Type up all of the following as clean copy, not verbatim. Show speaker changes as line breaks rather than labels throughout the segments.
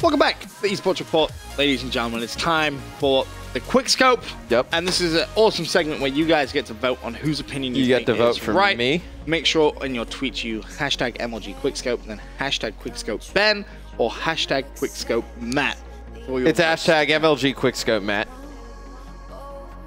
Welcome back to the eSports Report, ladies and gentlemen. It's time for the quick scope.
Yep.
And this is an awesome segment where you guys get to vote on whose opinion you
get
think
to vote
is
for
right.
me.
Make sure in your tweets you hashtag MLG Quickscope, then hashtag QuickscopeBen or hashtag QuickscopeMatt.
It's hashtag MLG Quickscope Matt.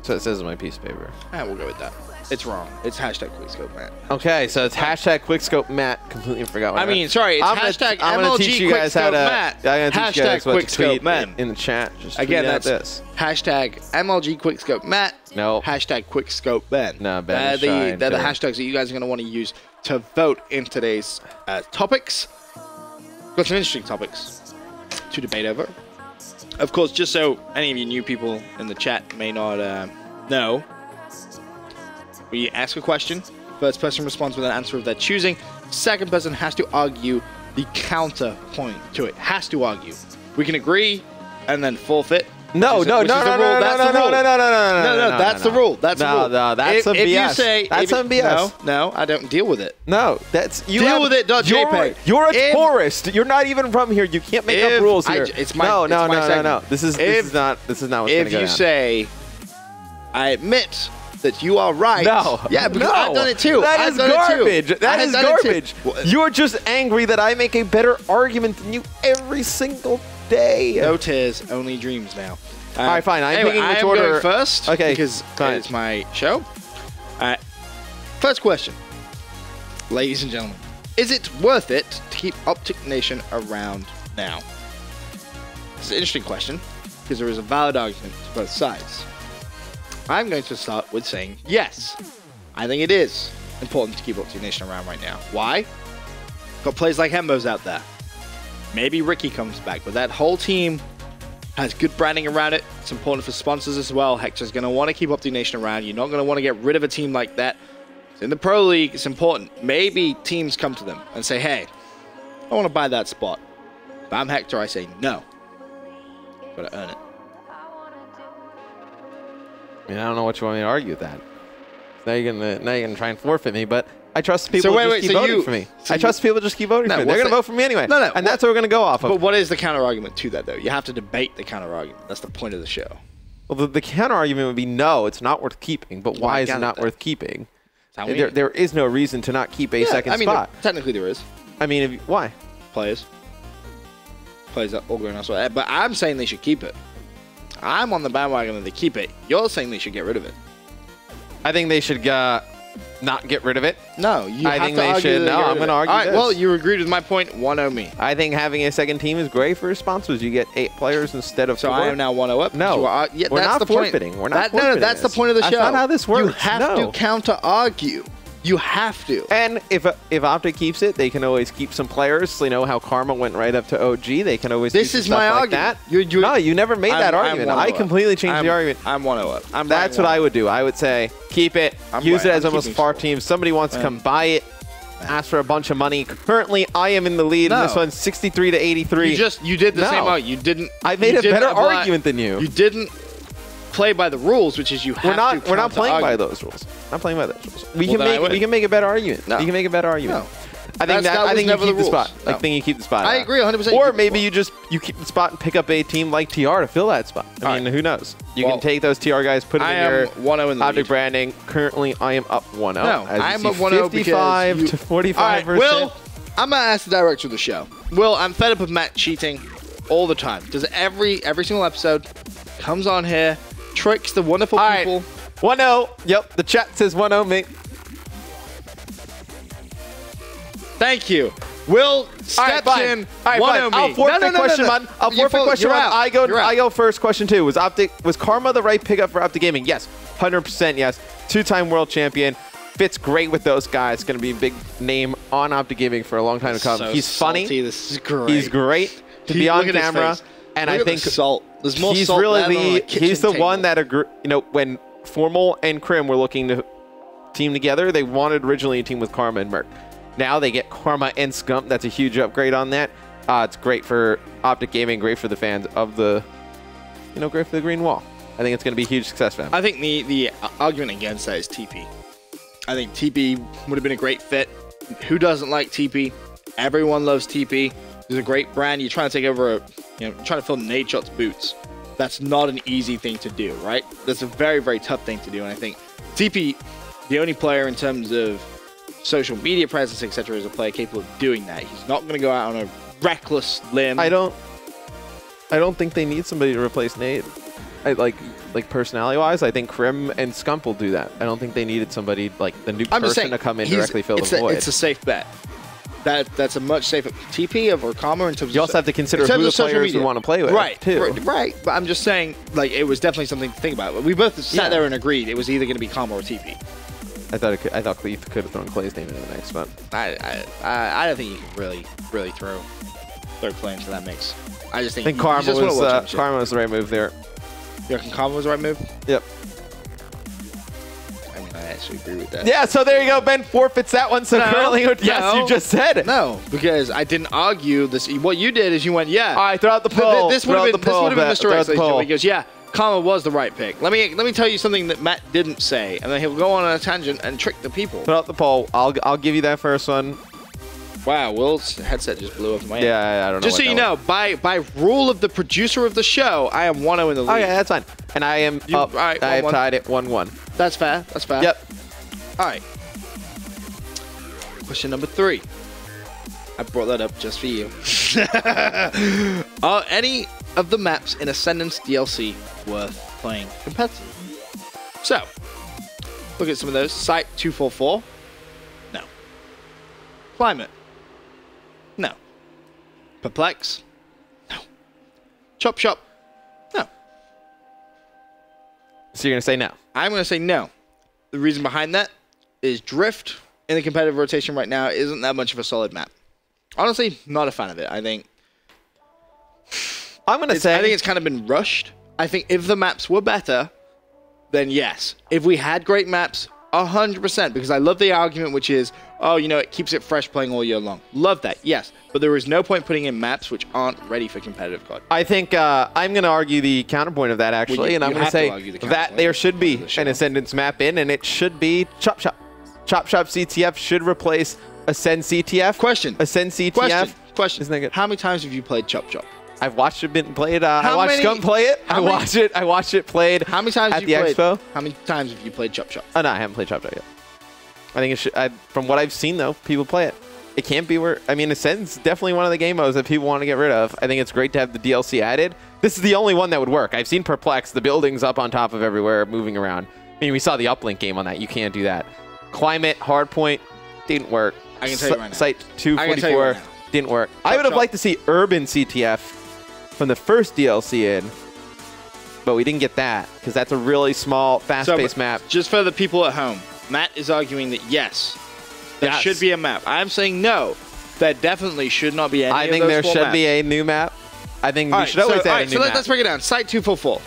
So it says on my piece of paper.
We'll go with that. It's wrong. It's hashtag QuickscopeMatt.
Okay, so it's hashtag Quickscope Matt. Completely forgot what
sorry, it's hashtag MLG QuickscopeMatt.
I'm going to teach you guys what to tweet
QuickscopeMen.
in the chat. Just
Again,
tweet out
that's
this.
hashtag MLG QuickscopeMatt.
No.
Hashtag QuickscopeBen.
No,
they're the hashtags that you guys are going to want to use to vote in today's topics. Got some interesting topics to debate over. Of course, just so any of you new people in the chat may not know, we ask a question. First person responds with an answer of their choosing. Second person has to argue the counterpoint to it. Has to argue. We can agree and then forfeit.
No, that's
the rule. That's the rule.
No, that's some BS.
If you say,
that's some BS.
No, I don't deal with it.
No, that's you.
Deal with it. JPEG.
You're a tourist. You're not even from here. You can't make up rules here.
It's my segment.
This is not what's going to go down.
If you say, I admit that you are right.
No.
Yeah, because I've done it too.
That is garbage. That is garbage. You're just angry that I make a better argument than you every single day.
No tears, only dreams now.
All right, fine. I'm picking which order.
Going first.
Okay,
because it's my show. First question, ladies and gentlemen, is it worth it to keep Optic Nation around now? It's an interesting question because there is a valid argument to both sides. I'm going to start with saying yes. I think it is important to keep Optic Nation around right now. Why? Got players like Hembo's out there. Maybe Ricky comes back, but that whole team has good branding around it. It's important for sponsors as well. Hector's going to want to keep Optic Nation around. You're not going to want to get rid of a team like that. In the Pro League, it's important. Maybe teams come to them and say, hey, I want to buy that spot. If I'm Hector, I say no. Got to earn it.
I mean, I don't know what you want me to argue with that. Now you're gonna try and forfeit me, but I trust people just keep voting for me. I trust people just keep voting for me. They're gonna vote for me anyway. No, and that's what we're gonna go off of.
But what is the counter argument to that, though? You have to debate the counter argument. That's the point of the show.
Well, the counter argument would be no, it's not worth keeping. But why is it not worth keeping? There is no reason to not keep a second spot.
Technically there is.
I mean, why?
Players are all going elsewhere. But I'm saying they should keep it. I'm on the bandwagon that they keep it. You're saying they should get rid of it.
I think they should not get rid of it.
No,
I think they should. No, I'm going to argue
this. All right,
this.
well, you agreed with my point. 1-0 me.
I think having a second team is great for sponsors. You get 8 players instead of 4.
So I am now 1-0 up.
No, we're not forfeiting. We're not forfeiting.
No, that's the point of the show.
That's not how this works.
You have to counter-argue. You have to.
And if Optic keeps it, they can always keep some players. So you know how Karma went right up to OG. They can always
This
do
is
stuff
my
like
argument.
That. No, you never made that argument. I completely changed the argument.
I'm 1-0 up.
That's what I would do. I would say keep it. Use it as almost far teams. Somebody wants to come buy it. Ask for a bunch of money. Currently, I am in the lead. And this one's 63 to 83.
You did the same argument. You didn't.
I made a better argument than you.
You didn't play by the rules, which is you have to.
We're not playing by those rules. Not playing by those rules. We can make a better argument.
No.
You can make a better argument.
No.
I think you keep the spot. I think you keep the spot.
I agree 100%.
Or maybe you keep the spot and pick up a team like TR to fill that spot. I mean, who knows? You can take those TR guys, put them in your
1-0 in the
Optic branding. Currently, I am up 1-0.
No, I'm up 1-0
55 to 45%.
All right, Will, I'm gonna ask the director of the show. Will, I'm fed up of Matt cheating all the time. Does every single episode comes on here, tricks the wonderful people.
1-0. Yep, the chat says 1-0, mate.
Thank you. Will steps in.
All right, I'll forfeit question one. I'll forfeit question one. I go first. Question 2. Was Karma the right pickup for Optic Gaming? Yes. 100% yes. 2-time world champion. Fits great with those guys. Going to be a big name on Optic Gaming for a long time to come. He's funny.
This is great.
He's great to be on camera. And I think
salt. There's more
he's
salt
really
he's
the one that when Formal and Krim were looking to team together, they wanted originally a team with Karma and Merc. Now they get Karma and Scump. That's a huge upgrade on that. It's great for Optic Gaming, great for the fans of the, great for the Green Wall. I think it's going to be a huge success for them.
I think the argument against that is TP. I think TP would have been a great fit. Who doesn't like TP? Everyone loves TP. It's a great brand. You're trying to take over trying to fill Nadeshot's boots. That's not an easy thing to do, right? That's a very, very tough thing to do. And I think TP, the only player in terms of social media presence, etc., is a player capable of doing that. He's not going to go out on a reckless limb.
I don't think they need somebody to replace Nate. Like personality-wise, I think Krim and Scump will do that. I don't think they needed somebody like the new person to come in directly fill the void.
It's a safe bet. That's a much safer TP or Karma in terms of.
You also have to consider who the players you want to play with,
right?
Too.
Right. But I'm just saying, like, it was definitely something to think about. We both sat there and agreed it was either going to be Karma or TP.
I thought Cleve could have thrown Clay's name into the mix, but
I don't think you can really throw Clay into that mix. I just think
Karma was the right move there.
You reckon Karma was the right move?
Yep.
I mean, I actually agree with that.
Yeah, so there you go. Ben forfeits that one. So currently, yes, you just said it.
No, because I didn't argue this. What you did is you went, yeah.
All right, throw out the poll.
This would have been Mr. X. He goes, yeah, Karma was the right pick. Let me tell you something that Matt didn't say, and then he'll go on a tangent and trick the people.
Throw out the poll. I'll give you that first one.
Wow, Will's headset just blew up in my head.
Yeah, I don't know.
Just so you know, by rule of the producer of the show, I am 1-0 in the lead.
Okay, that's fine. And I am up.
Right,
I have tied it 1-1.
That's fair. That's fair.
Yep.
All right. Question number 3. I brought that up just for you. Are any of the maps in Ascendance DLC worth playing competitively? So, look at some of those. Site 244. No. Climate. No. Perplex? No. Chop Shop? No.
So you're going to say no?
I'm going to say no. The reason behind that is Drift in the competitive rotation right now isn't that much of a solid map. Honestly, not a fan of it. I think it's kind of been rushed. I think if the maps were better, then yes. If we had great maps, 100%, because I love the argument, which is, oh, it keeps it fresh playing all year long. Love that, yes. But there is no point putting in maps which aren't ready for competitive COD.
I think I'm going to argue the counterpoint of that, actually, and I'm going to say that there should be an Ascendance map in, and it should be Chop Shop. Chop Shop CTF should replace Ascend CTF.
Question.
Ascend CTF.
Question.
Isn't that good?
How many times have you played Chop Shop?
I've watched it played. I watched Scum play it. I watched it played.
How many times
at the Expo?
How many times have you played Chop Shop?
Oh no, I haven't played Chop Shop yet. I think it should. From what I've seen though, people play it. It can't be where. I mean, Ascend's definitely one of the game modes that people want to get rid of. I think it's great to have the DLC added. This is the only one that would work. I've seen Perplex. The buildings up on top of everywhere, moving around. I mean, we saw the uplink game on that. You can't do that. Climate Hardpoint didn't work.
I can tell you right now.
Site 244 didn't work. I would have liked to see Urban CTF from the first DLC in, but we didn't get that because that's a really small, fast-paced map.
Just for the people at home, Matt is arguing that yes, there should be a map. I'm saying no, there definitely should not be any
I think there should be a new map. I think we should always add a new map.
Let's break it down. Site 244.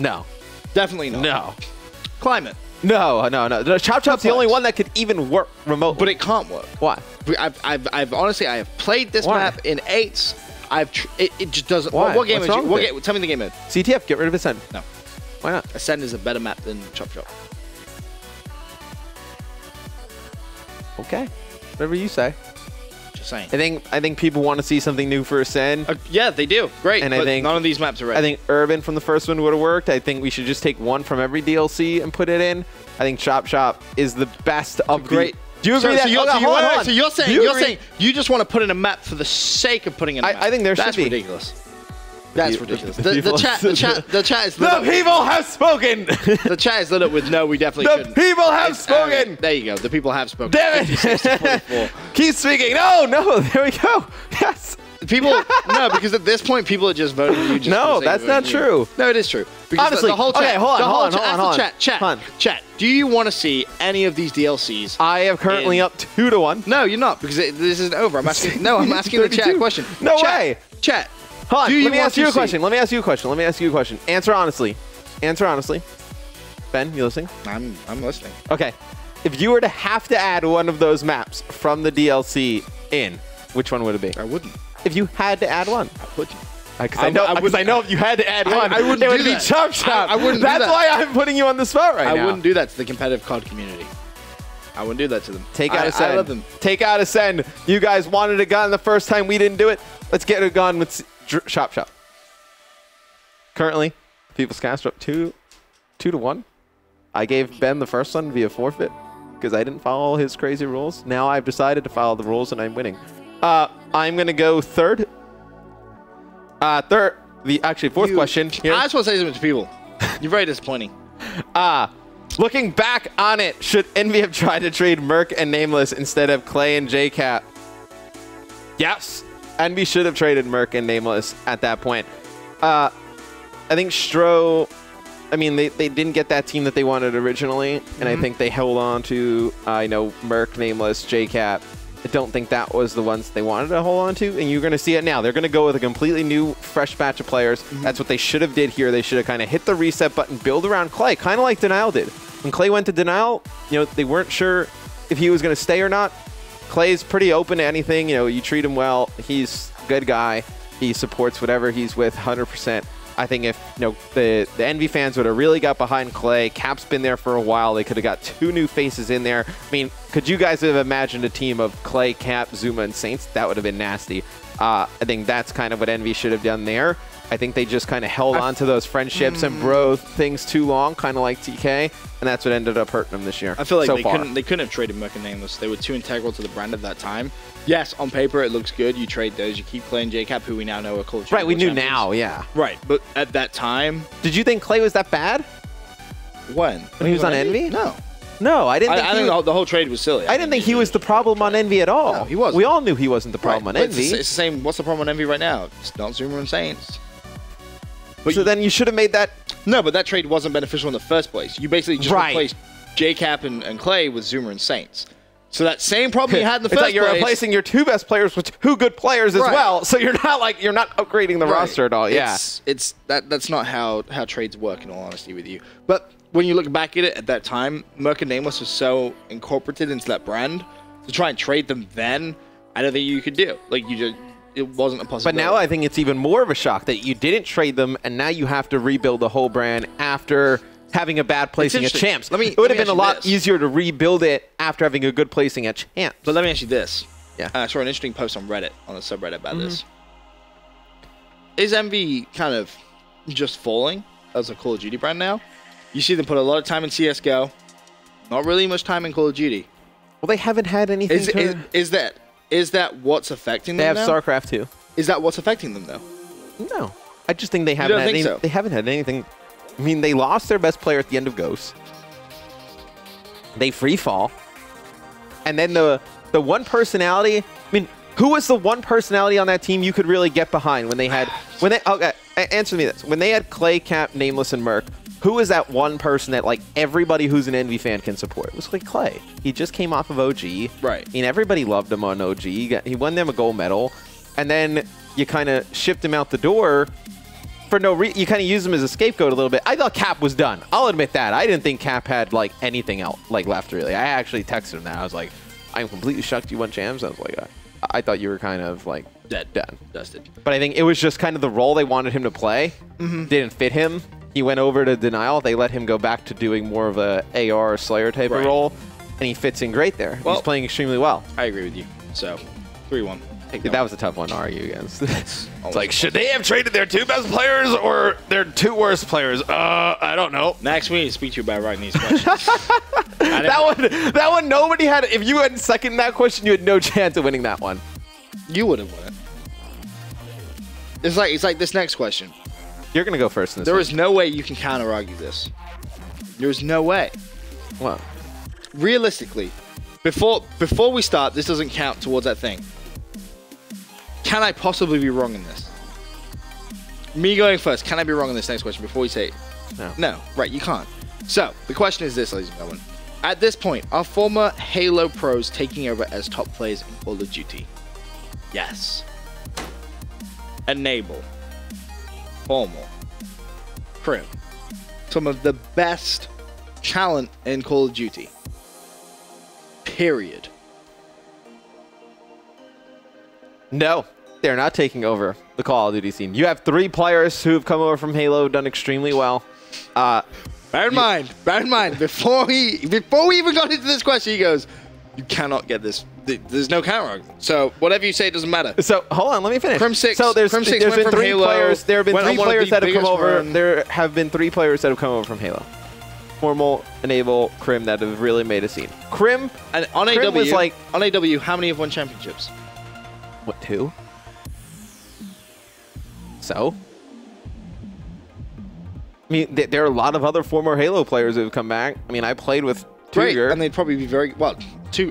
No.
Definitely not.
No.
Climate.
No. Chop Chop's the only one that could even work remotely.
But it can't work.
Why?
I've honestly, I have played this map in 8s. It just doesn't.
Why?
What game is it? Tell me the game mode.
CTF, get rid of Ascend.
No.
Why not?
Ascend is a better map than Chop Chop.
Okay. Whatever you say.
Just saying.
I think people want to see something new for Ascend.
Yeah, they do. Great. And I think none of these maps are ready.
I think Urban from the first one would have worked. I think we should just take one from every DLC and put it in. I think Chop Shop is the best of
great.
Do you agree
So you're saying you just want to put in a map for the sake of putting in a map?
I think there should be.
That's ridiculous. That's ridiculous. The chat is lit
up. The people have spoken.
The chat is lit up with no, we definitely shouldn't.
The people have spoken.
There you go. The people have spoken.
Damn it. Keep speaking. No. There we go. Yes.
People, no, because at this point, people are just voting you. Just
no, that's not true.
No, it is true. Because
honestly,
the whole chat,
okay, hold on.
Chat. Do you want to see any of these DLCs?
I am currently up 2-1.
No, you're not, because this isn't over. I'm asking. No, I'm asking the chat a question.
No way.
Chat.
Hold on. Let me ask you a question. Answer honestly. Ben, you listening?
I'm listening.
Okay. If you were to have to add one of those maps from the DLC in, which one would it be?
I wouldn't.
If you had to add one,
I wouldn't.
Because I know if you had to add one,
I wouldn't
it would
do
be
that.
Chop Shop.
I wouldn't do that.
That's why I'm putting you on the spot right now.
I wouldn't do that to the competitive COD community. I wouldn't do that to them.
Take out Ascend.
I love them.
Take out Ascend. You guys wanted a gun the first time. We didn't do it. Let's get a gun with Shop. Currently, People's Cast are up 2-1. I gave Ben the first one via forfeit because I didn't follow his crazy rules. Now I've decided to follow the rules and I'm winning. I'm going to go third. Fourth question here.
I just want to say something to people. You're very disappointing.
Looking back on it, should Envy have tried to trade Merc and Nameless instead of Clay and JCap? Yes. Envy should have traded Merc and Nameless at that point. I think Stro, I mean, they didn't get that team that they wanted originally, and I think they held on to, Merc, Nameless, JCap. I don't think that was the ones they wanted to hold on to, and you're going to see it now. They're going to go with a completely new, fresh batch of players. That's what they should have did here. They should have kind of hit the reset button, build around Clay, kind of like Denial did. When Clay went to Denial, they weren't sure if he was going to stay or not. Clay's pretty open to anything. You treat him well. He's a good guy. He supports whatever he's with 100%. I think if the Envy fans would have really got behind Clay, Cap's been there for a while, they could have got 2 new faces in there. I mean, could you guys have imagined a team of Clay, Cap, Zuma, and Saints? That would have been nasty. I think that's kind of what Envy should have done there. I think they just kind of held on to those friendships and bro things too long, kind of like TK, and that's what ended up hurting them this year.
I feel like they couldn't have traded Merc and Nameless. They were too integral to the brand at that time. Yes, on paper it looks good. You trade those, you keep playing JCap, who we now know are Call of Duty.
Right, we knew
champions.
now, yeah.
Right, but at that time,
did you think Clay was that bad?
When
he was on Envy?
No,
I didn't.
I think the whole trade was silly.
I didn't think he was the problem on Envy at all.
No, he wasn't.
We all knew he wasn't the problem on Envy.
It's the same. What's the problem on Envy right now? It's not Zoomer and Saints.
But so then you should have made that.
No, but that trade wasn't beneficial in the first place. You basically just replaced JCap and Clay with Zoomer and Saints. So that same problem you had in the first place.
You're replacing your 2 best players with 2 good players as well. So you're not upgrading the roster at all. Yeah,
that's not how trades work. In all honesty with you, but when you look back at it at that time, Merc and Nameless was so incorporated into that brand. To try and trade them then, I don't think you could do. It wasn't a possibility.
But now I think it's even more of a shock that you didn't trade them, and now you have to rebuild the whole brand after having a bad placing at Champs. It would have been a lot easier to rebuild it after having a good placing at Champs.
But let me ask you this.
Yeah.
I saw an interesting post on Reddit, on the subreddit about this. Is Envy kind of just falling as a Call of Duty brand now? You see them put a lot of time in CSGO, not really much time in Call of Duty.
Well, they haven't had anything
Is that what's affecting them?
They have StarCraft 2.
Is that what's affecting them though?
No, I just think they haven't had They haven't had anything. I mean, they lost their best player at the end of Ghost. They free fall, and then the one personality. I mean, who was the one personality on that team you could really get behind when they had okay, answer me this. When they had Clay, Cap, Nameless, and Merc, who was that one person that everybody who's an Envy fan can support? It was Clay. He just came off of OG.
Right.
I mean, everybody loved him on OG. He won them a gold medal, and then you kind of shipped him out the door for no reason. You kind of used him as a scapegoat a little bit. I thought Cap was done. I'll admit that. I didn't think Cap had anything else left really. I actually texted him that. I was like, I'm completely shocked you won champs. I was like, I thought you were kind of
dead, dusted.
But I think it was just kind of the role they wanted him to play. Didn't fit him. He went over to Denial. They let him go back to doing more of a AR or Slayer type of role, and he fits in great there. He's playing extremely well.
I agree with you. So, 3-1.
That was a tough one to argue against. It's should they have traded their 2 best players or their 2 worst players? I don't know.
Max, we need to speak to you about writing these questions.
that one, nobody had. If you had second that question, you had no chance of winning that one.
You would have won it. It's like this next question.
You're going to go first in this
There is no way you can counter-argue this. There's no way.
Well,
realistically, before we start, this doesn't count towards that thing. Can I possibly be wrong in this? Me going first, can I be wrong in this next question before we say it?
No.
No, right, you can't. So, the question is this, ladies and gentlemen. At this point, are former Halo pros taking over as top players in Call of Duty? Yes. Enable. Formal. Crew. Some of the best talent in Call of Duty. Period.
No, they're not taking over the Call of Duty scene. You have 3 players who have come over from Halo, done extremely well.
Bear in mind, before we even got into this question, he goes, You cannot get this. There's no counter argument. So whatever you say doesn't matter.
So hold on, let me finish.
Crim 6.
So there's
Crim 6
been
went from
3
Halo,
players. There have been
went
3
on one of
players
the
that have come
biggest
over.
run.
There have been 3 players that have come over from Halo. Formal, Enable, Crim that have really made a scene. Crim
And on
Crim
AW,
was like
on AW, how many have won championships?
what, 2? So? I mean, there are a lot of other former Halo players who have come back. I mean, I played with
Great,
Tuger.
and they'd probably be very well.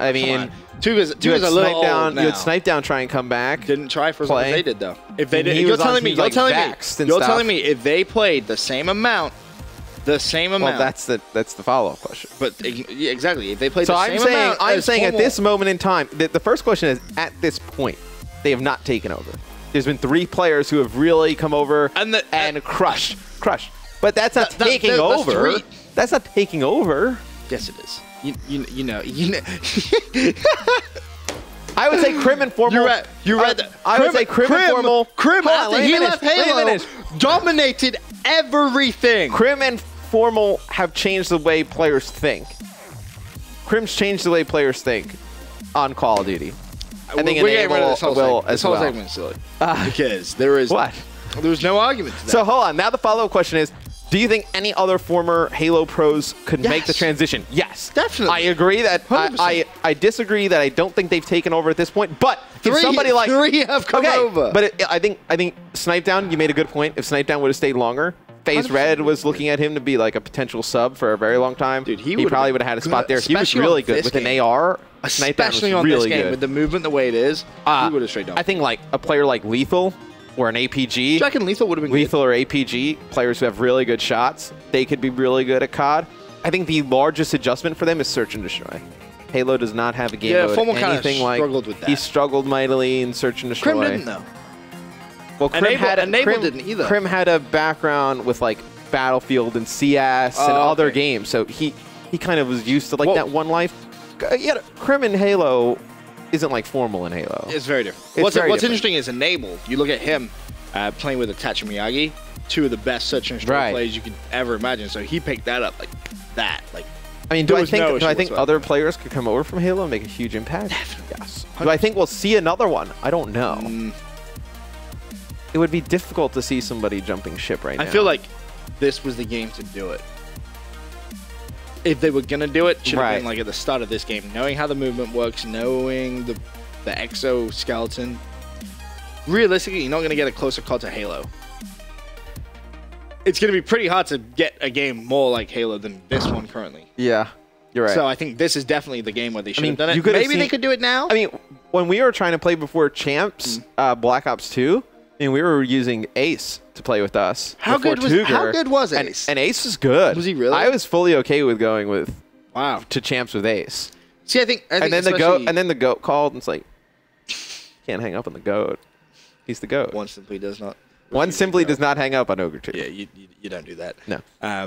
I mean,
Tuger's a little old now.
You had Snipe Down try and come back.
Didn't try for as long as they did though. If they
And
did,
he
you're
was on
telling me,
teams
you're
like
telling
Vaxxed
me,
and
you're
stuff.
telling me if they played the same amount,
Well, that's the follow-up question.
But yeah, exactly, if they played
So
the same amount,
I'm
as
saying at
formal-
this moment in time, the first question is at this point, they have not taken over. There's been 3 players who have really come over and crushed. But that's not taking over. That's not taking over.
Yes, it is. You know.
I would say Crim and Formal.
You're right.
I would say Crim and Formal.
Crim,
Hold on,
after
let me
he
finish,
left
let me
Halo,
finish.
dominated everything.
Crim and Formal have changed the way players think. Crim's changed the way players think on Call of Duty. I think
we're getting rid of
Enable will as
this whole
well.
segment is silly. Because there is
What?
There was no argument to that.
So hold on. Now the follow-up question is, do you think any other former Halo pros could make the
Yes.
transition? Yes.
Definitely.
I agree that
100%.
I disagree that I don't think they've taken over at this point. But if somebody like
3 have come over.
But I think Snipe Down, you made a good point. If Snipe Down would have stayed longer, FaZe
100%.
Red was looking at him to be like a potential sub for a very long time.
Dude,
he
would've
probably
been
would have had a
good,
spot there. He was
especially
really
on
good
this
with
game.
an AR. Snipe Down was
Especially on
really
this game
good.
with the movement the way it is, he would have straight down.
I think like a player like Lethal or an APG.
Do you reckon Lethal would have been
Lethal or APG, players who have really good shots, they could be really good at COD. I think the largest adjustment for them is Search and Destroy. Halo does not have a game mode
Formal kind of
anything like.
struggled with that.
He struggled mightily in Search and Destroy.
Crim didn't though.
Well, Crim
Enable didn't either.
Crim had a background with like Battlefield and CS and other games, so he kind of was used to like that one life. Yeah, Crim in Halo isn't like Formal in Halo.
It's very different.
It's
What's
very different.
interesting is Enable. You look at him playing with Itachi Miyagi, 2 of the best Search and Destroy plays you could ever imagine. So he picked that up like that. Like,
I mean, do I think
whatsoever.
other players could come over from Halo and make a huge impact?
Definitely.
Yes. Do I think we'll see another one? I don't know. It would be difficult to see somebody jumping ship right now.
I feel like this was the game to do it. If they were gonna do it, should have been like at the start of this game, knowing how the movement works, knowing the exoskeleton. Realistically, you're not gonna get a closer call to Halo. It's gonna be pretty hard to get a game more like Halo than this one currently.
Yeah, you're right.
So I think this is definitely the game where they should have done
you
it.
could have
Maybe they could do it now.
I mean, when we were trying to play before Champs, Black Ops 2, and we were using Ace to play with us.
How good was Ace?
And Ace was good.
Was he really?
I was fully okay with going with
wow
to Champs with Ace.
See, I think
and then the goat called and it's like, can't hang up on the goat. He's the goat.
One simply does not.
One simply does not hang up on Ogre 2.
Yeah, you don't do that.
No.
I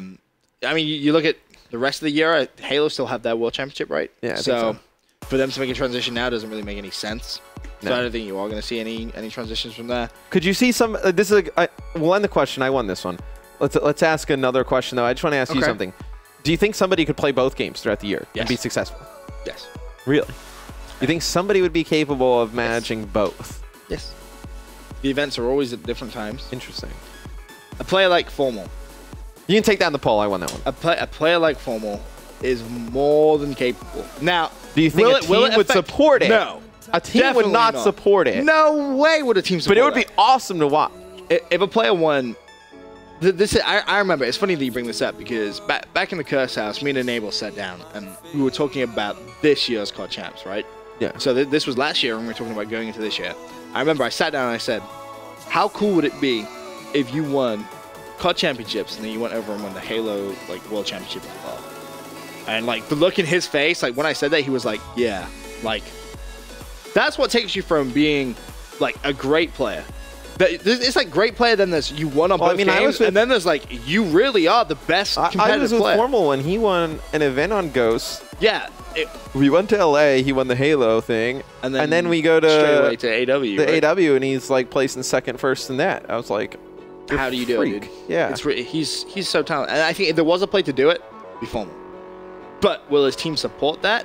mean, you look at the rest of the year. Halo still have that World Championship, right?
Yeah. I think so.
For them to make a transition now doesn't really make any sense. So
No.
I don't think you are going to see any transitions from there.
Could you see some? This is we'll end the question. I won this one. Let's ask another question though. I just want to ask you something. Do you think somebody could play both games throughout the year and be successful?
Yes.
Really? You think somebody would be capable of managing both?
Yes. The events are always at different times.
Interesting.
A player like Formal.
You can take down the poll. I won that one.
A player like Formal is more than capable. Now,
do you think a team would support it?
No.
A team would not support it.
No way would a team support it.
But it would be awesome to watch.
If a player won... I remember, it's funny that you bring this up because back in the Curse House, me and Enable sat down and we were talking about this year's COD Champs, right?
Yeah.
So this was last year and we were talking about going into this year. I remember I sat down and I said, how cool would it be if you won COD Championships and then you went over and won the Halo World Championship as well? And the look in his face, when I said that, he was like, yeah, that's what takes you from being a great player. It's great player, then there's you won on both games, and then there's you really are the best competitive player.
I was with Formal when he won an event on Ghost.
Yeah.
We went to LA, he won the Halo thing, and then we go to
straight away to AW.
The AW, and he's placing second, first in that. I was like,
how do you do it, dude?
Yeah.
He's so talented. And I think if there was a play to do it, it'd be Formal. But will his team support that?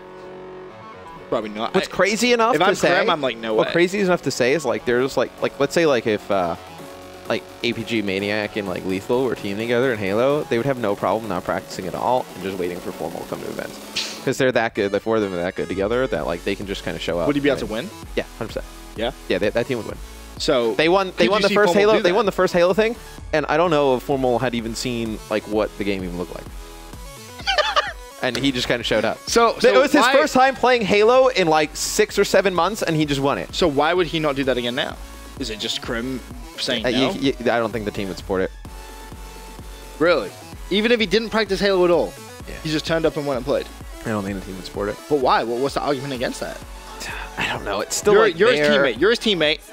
Probably not.
What's crazy enough
if
to
I'm
say?
Krem, I'm like, no way.
What crazy enough to say is like there's like let's say like if like APG Maniac and like Lethal were teaming together in Halo, they would have no problem not practicing at all and just waiting for Formal to come to events because they're that good. The four of them are that good together that like they can just kind of show up.
Would you be able to win?
Yeah, 100%.
Yeah.
Yeah, that team would win.
So
they won. They won the first
Formal
Halo. They won the first Halo thing, and I don't know if Formal had even seen like what the game even looked like. And he just kind of showed up.
So
it was his first time playing Halo in like 6 or 7 months, and he just won it.
So why would he not do that again now? Is it just Krim saying no?
I don't think the team would support it.
Really? Even if he didn't practice Halo at all?
Yeah.
He just turned up and went and played?
I don't think the team would support it.
But why? What's the argument against that?
I don't know. It's still
you're his teammate. You're his teammate.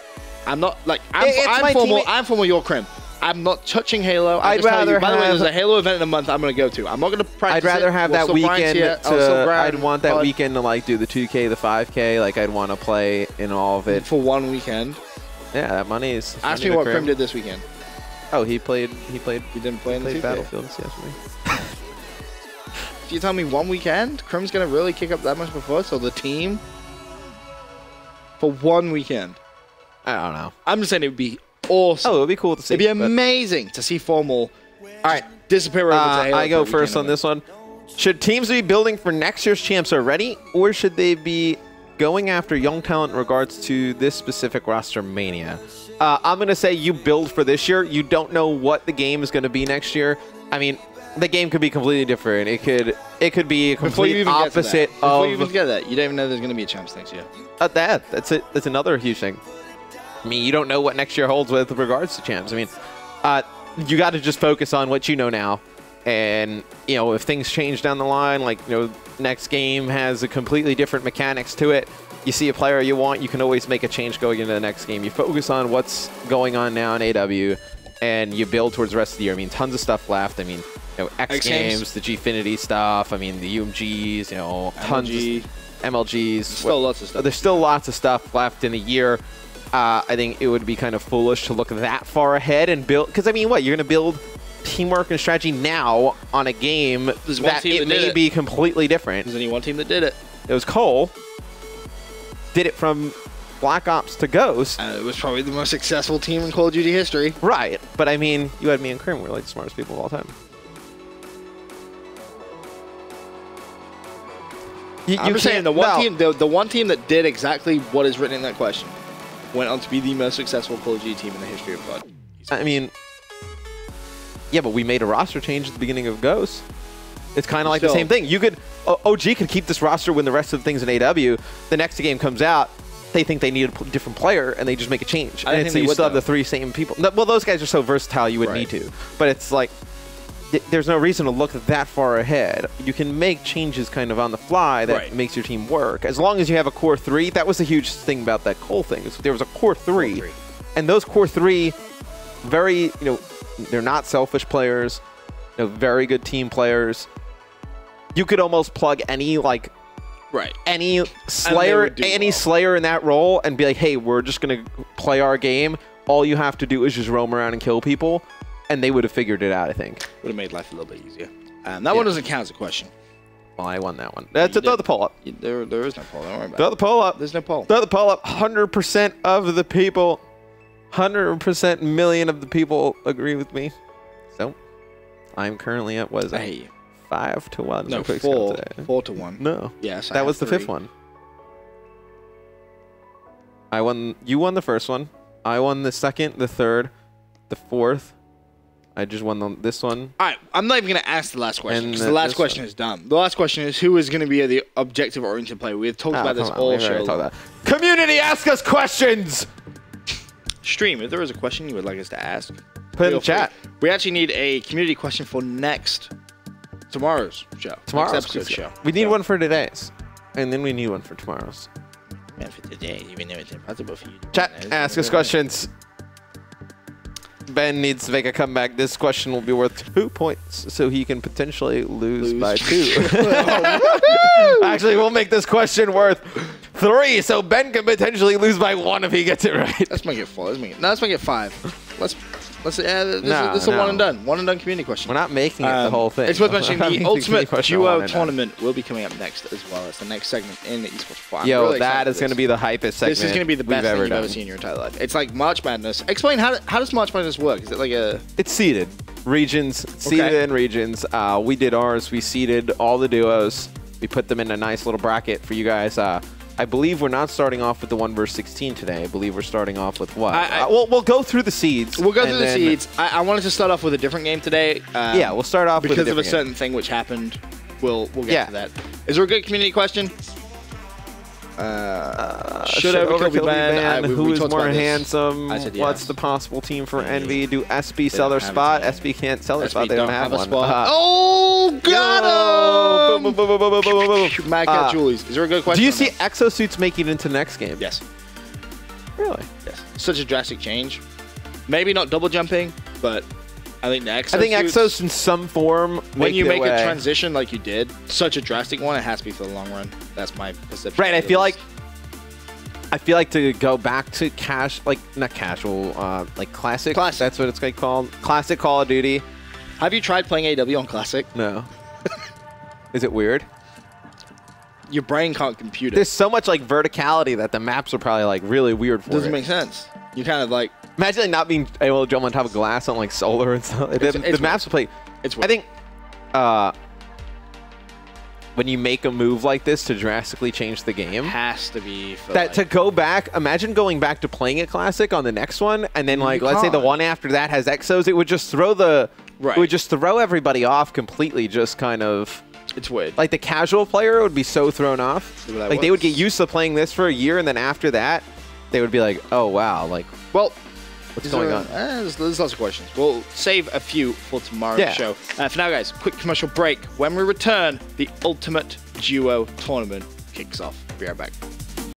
I'm not like I'm Formal. I'm Formal. You're Krim. I'm not touching Halo.
I'd rather
by the way, there's a Halo event in a month I'm going to go to. I'm not going to practice
I'd rather have that weekend I'd want that weekend to like do the 2K, the 5K. Like I'd want to play in all of it.
For one weekend.
Yeah, that money is.
Ask me what Krim did this weekend.
Oh, he played. He
didn't play in the 2K?
Battlefield yesterday.
So you tell me one weekend? Krim's going to really kick up that much before? So the team? For one weekend?
I don't know.
I'm just saying it would be awesome.
Oh, it would be cool to see.
It'd be amazing to see Formal disappear over to Halo.
I go first on this one. Should teams be building for next year's champs already, or should they be going after young talent in regards to this specific roster mania? I'm going to say you build for this year. You don't know what the game is going to be next year. I mean, the game could be completely different. It could be a complete opposite of...
Before you even get that, you don't even know there's going to be a champs next year.
That's another huge thing. I mean, you don't know what next year holds with regards to champs. I mean, you got to just focus on what you know now. And, you know, if things change down the line, like, you know, next game has a completely different mechanics to it, you see a player you want, you can always make a change going into the next game. You focus on what's going on now in AW, and you build towards the rest of the year. I mean, tons of stuff left. I mean, you know, X Games, the Gfinity stuff. I mean, the UMGs, you know, tons of MLGs.
Still lots of stuff.
There's still lots of stuff left in a year. I think it would be kind of foolish to look that far ahead and build, because I mean, what, you're going to build teamwork and strategy now on a game that it may be completely different.
There's only one team that did it.
It was Cole. Did it from Black Ops to Ghost.
It was probably the most successful team in Call of Duty history.
Right, but I mean, you had me and Krim. We're like the smartest people of all time.
I'm just saying the one team that did exactly what is written in that question went on to be the most successful Call of Duty team in the history of COD.
I mean, yeah, but we made a roster change at the beginning of Ghost. It's kind of like the same thing. You could OG could keep this roster when the rest of the things in AW. The next game comes out, they think they need a different player, and they just make a change. And so you still have the three same people. Well, those guys are so versatile, you wouldn't need to. But it's like, there's no reason to look that far ahead. You can make changes kind of on the fly that makes your team work. As long as you have a core three, that was the huge thing about that Cole thing. Is there was a core three, and those core three, very, you know, they're not selfish players, you know, very good team players. You could almost plug any any Slayer in that role and be like, hey, we're just gonna play our game. All you have to do is just roam around and kill people. And they would have figured it out, I think. Would
have made life a little bit easier. That one doesn't count as a question.
Well, I won that one. Throw the poll up.
There is no poll. Don't worry about it.
Throw the poll up.
There's no poll.
Throw the poll up. 100% of the people, 100% million of the people agree with me. So, I'm currently at, what is it?
I hate you.
5-1.
No, 4-1.
No.
Yes,
that was the 5th one. I won. You won the first one. I won the 2nd, the 3rd, the 4th. I just won this one.
All right, I'm not even going to ask the last question because the last question is dumb. The last question is who is going to be the objective-oriented player. We have talked about this all show.
Community, ask us questions!
Stream, if there is a question you would like us to ask,
put it in the chat.
We actually need a community question for tomorrow's show.
Tomorrow's episode show. We need one for today's, and then we need one for tomorrow's.
Man, for today, even though it's impossible for you.
Chat, ask us questions. Ben needs to make a comeback. This question will be worth 2 points, so he can potentially lose by 2. Actually, we'll make this question worth 3, so Ben can potentially lose by 1 if he gets it right.
Let's make it 4. Let's make it 5. This is a one and done community question.
We're not making it the whole thing.
It's worth mentioning the Ultimate Duo Tournament will be coming up next as well. It's the next segment in the eSports Farm.
Yo, really that is going to be the hypest segment.
This is going to be the best thing you've ever seen in your entire life. It's like March Madness. Explain how does March Madness work? Is it like a...
It's seeded. Regions. Seeded in regions. We did ours. We seeded all the duos. We put them in a nice little bracket for you guys. I believe we're not starting off with the 1 versus 16 today. I believe we're starting off with what? We'll go through the seeds.
We'll go through the seeds. I wanted to start off with a different game today.
Yeah, we'll start off with
because of a certain thing which happened. We'll get to that. Is there a good community question? Should Overkill be banned?
Who is more handsome?
I said yes.
What's the possible team for Envy? Do SB sell their spot? SB can't sell their spot. They don't have one.
Oh, got him!
Boom, boom, boom, boom, boom, boom, boom.
Mad Cat Julies. Is there a good question?
Do you see exosuits making it into next game?
Yes.
Really?
Yes. Such a drastic change. Maybe not double jumping, but I think the exosuits...
I think exos in some form
when you make a transition like you did, such a drastic one, it has to be for the long run. That's my perception.
Right, I feel like to go back to not casual, like classic. That's what it's called. Classic Call of Duty.
Have you tried playing AW on Classic?
No. Is it weird?
Your brain can't compute it.
There's so much like verticality that the maps are probably like really weird for
Doesn't make sense. You kind of like...
Imagine like not being able to jump on top of glass on like solar and stuff. The maps will play.
It's weird.
I think when you make a move like this to drastically change the game,
has to be for
that to go back. Imagine going back to playing it classic on the next one, and then like let's say the one after that has exos. It would just throw it would just throw everybody off completely. Just kind of.
It's weird.
Like the casual player would be so thrown off. Like they would get used to playing this for a year, and then after that, they would be like, oh wow, like
well.
What's going on?
There's lots of questions. We'll save a few for tomorrow's show. For now, guys, quick commercial break. When we return, the Ultimate Duo Tournament kicks off. Be right back.